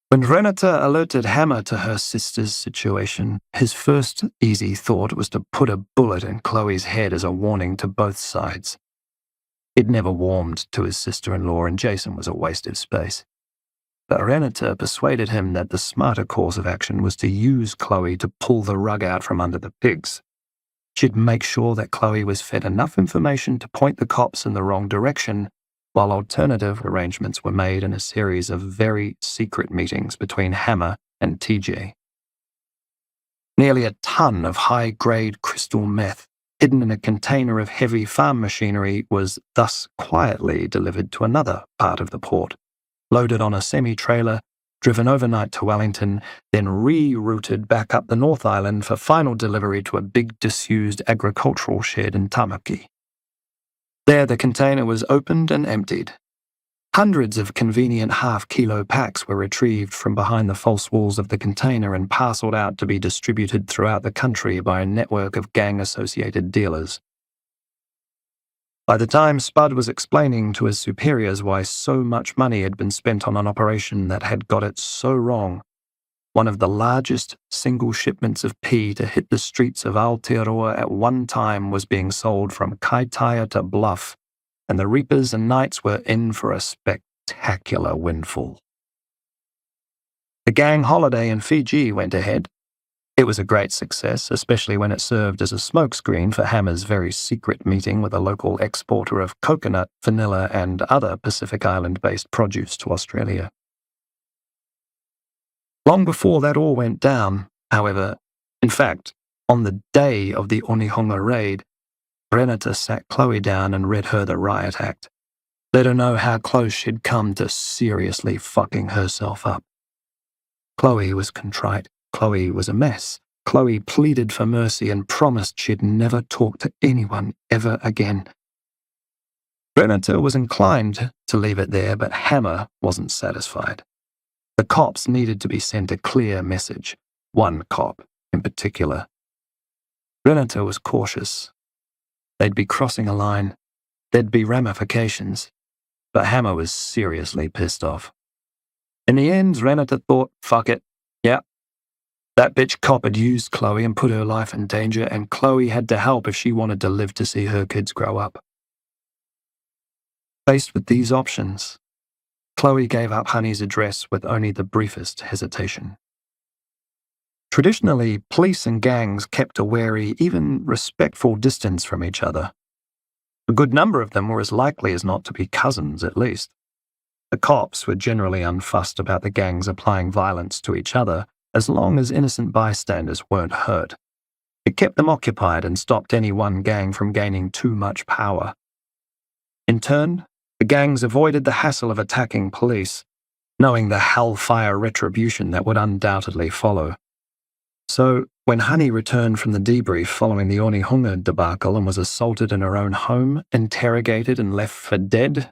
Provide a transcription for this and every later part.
When Renata alerted Hammer to her sister's situation, his first easy thought was to put a bullet in Chloe's head as a warning to both sides. He'd never warmed to his sister-in-law, and Jason was a waste of space. But Renata persuaded him that the smarter course of action was to use Chloe to pull the rug out from under the pigs. She'd make sure that Chloe was fed enough information to point the cops in the wrong direction, while alternative arrangements were made in a series of very secret meetings between Hammer and TJ. Nearly a ton of high-grade crystal meth, hidden in a container of heavy farm machinery, was thus quietly delivered to another part of the port, loaded on a semi-trailer, driven overnight to Wellington, then rerouted back up the North Island for final delivery to a big disused agricultural shed in Tamaki. There the container was opened and emptied. Hundreds of convenient half-kilo packs were retrieved from behind the false walls of the container and parceled out to be distributed throughout the country by a network of gang-associated dealers. By the time Spud was explaining to his superiors why so much money had been spent on an operation that had got it so wrong, one of the largest single shipments of pea to hit the streets of Aotearoa at one time was being sold from Kaitaia to Bluff, and the Reapers and Knights were in for a spectacular windfall. The gang holiday in Fiji went ahead. It was a great success, especially when it served as a smokescreen for Hammer's very secret meeting with a local exporter of coconut, vanilla, and other Pacific Island-based produce to Australia. Long before that all went down, however, in fact, on the day of the Onehunga raid, Renata sat Chloe down and read her the riot act, let her know how close she'd come to seriously fucking herself up. Chloe was contrite. Chloe was a mess. Chloe pleaded for mercy and promised she'd never talk to anyone ever again. Renata was inclined to leave it there, but Hammer wasn't satisfied. The cops needed to be sent a clear message, one cop in particular. Renata was cautious. They'd be crossing a line. There'd be ramifications. But Hammer was seriously pissed off. In the end, Renata thought, fuck it. Yeah. That bitch cop had used Chloe and put her life in danger, and Chloe had to help if she wanted to live to see her kids grow up. Faced with these options, Chloe gave up Honey's address with only the briefest hesitation. Traditionally, police and gangs kept a wary, even respectful distance from each other. A good number of them were as likely as not to be cousins, at least. The cops were generally unfussed about the gangs applying violence to each other, as long as innocent bystanders weren't hurt. It kept them occupied and stopped any one gang from gaining too much power. In turn, the gangs avoided the hassle of attacking police, knowing the hellfire retribution that would undoubtedly follow. So, when Honey returned from the debrief following the Onehunga debacle and was assaulted in her own home, interrogated and left for dead,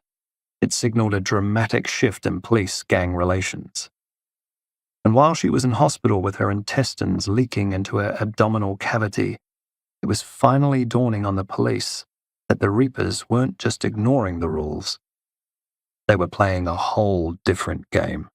it signaled a dramatic shift in police-gang relations. And while she was in hospital with her intestines leaking into her abdominal cavity, it was finally dawning on the police that the Reapers weren't just ignoring the rules. They were playing a whole different game.